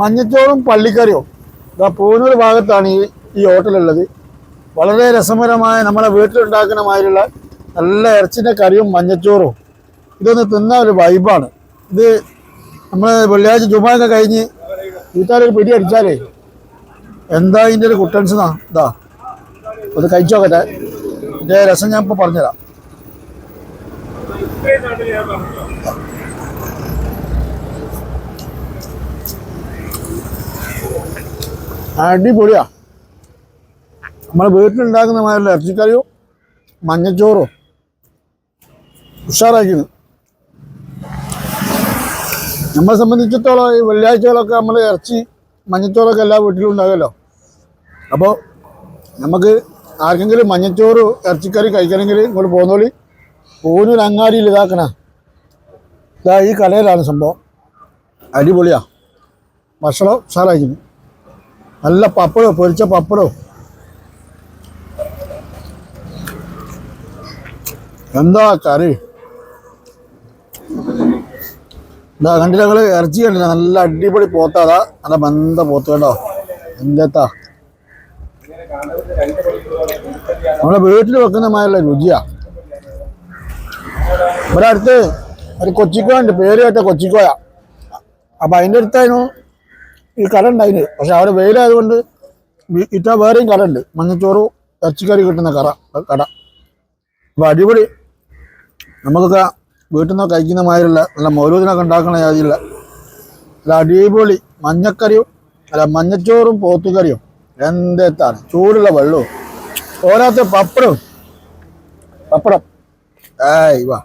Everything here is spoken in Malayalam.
മഞ്ഞച്ചോറും പള്ളിക്കറിയും. ഇതാ പൂനൂർ ഭാഗത്താണ് ഈ ഹോട്ടലുള്ളത്. വളരെ രസകരമായ നമ്മളെ വീട്ടിലുണ്ടാക്കുന്ന മാതിരിയുള്ള നല്ല ഇറച്ചിൻ്റെ കറിയും മഞ്ഞച്ചോറും. ഇതൊന്ന് തിന്ന ഒരു വൈബാണ്. ഇത് നമ്മൾ വെള്ളിയാഴ്ച ജുമയൊക്കെ കഴിഞ്ഞ് വീട്ടുകാരൊരു പിടി അടിച്ചാലേ എന്താ ഇതിൻ്റെ ഒരു കുട്ടൻസ് ഇതാ അത് കഴിച്ചു നോക്കട്ടെ. ഇതിൻ്റെ രസം ഞാൻ ഇപ്പോൾ പറഞ്ഞുതരാം. അടിപൊളിയാ. നമ്മളെ വീട്ടിലുണ്ടാക്കുന്ന മാതിരിയുള്ള ഇറച്ചിക്കറിയോ മഞ്ഞച്ചോറോ ഉഷാറാക്കിയത്. നമ്മളെ സംബന്ധിച്ചിടത്തോളം ഈ വെള്ളിയാഴ്ചകളൊക്കെ നമ്മൾ ഇറച്ചി മഞ്ഞച്ചോറൊക്കെ എല്ലാ വീട്ടിലും ഉണ്ടാകുമല്ലോ. അപ്പോൾ നമുക്ക് ആർക്കെങ്കിലും മഞ്ഞച്ചോറ് ഇറച്ചിക്കറി കഴിക്കണമെങ്കിൽ ഇങ്ങോട്ട് പോകുന്നോളി. പൂനൂർ അങ്ങാടിയിൽ ഇതാക്കണ ഇതാ ഈ കടയിലാണ് സംഭവം. അടിപൊളിയാ. ഭക്ഷണം ഉഷാറാക്കുന്നു. നല്ല പപ്പടോ, പൊരിച്ച പപ്പടോ. എന്താ കറി. ഇതാ കണ്ടില്ല ഞങ്ങൾ ഇറച്ചി കണ്ടില്ല. നല്ല അടിപൊളി പോത്താതാ. നല്ല ബന്ധ പോത്ത് കേട്ടോ. എന്താ നമ്മളെ വീട്ടിൽ വെക്കുന്ന മാതിരിയുള്ള രുചിയാ. ഇവിടെ അടുത്ത് ഒരു കൊച്ചിക്കോയുണ്ട്, പേര് കേട്ട കൊച്ചിക്കോയ. അപ്പം അതിൻ്റെ അടുത്തായിരുന്നു ഈ കട ഉണ്ടായിന്. പക്ഷെ അവിടെ വെയിലായതുകൊണ്ട് ഇത്ര വേറെയും കട ഉണ്ട്, മഞ്ഞച്ചോറും ഇറച്ചിക്കറി കിട്ടുന്ന കട. അപ്പോൾ അടിപൊളി. നമുക്കൊക്കെ വീട്ടിൽ നിന്ന് കഴിക്കുന്ന മാതിരിയുള്ള നല്ല മൗലൂദിനൊക്കെ ഉണ്ടാക്കണ ജാതിയുള്ള നല്ല അടിപൊളി മഞ്ഞക്കറിയും അല്ല മഞ്ഞച്ചോറും പോത്തുകറിയും. എന്താണ് ചൂടുള്ള വെള്ളവും പോരാത്ത പപ്പടം. ഏയ് വാ.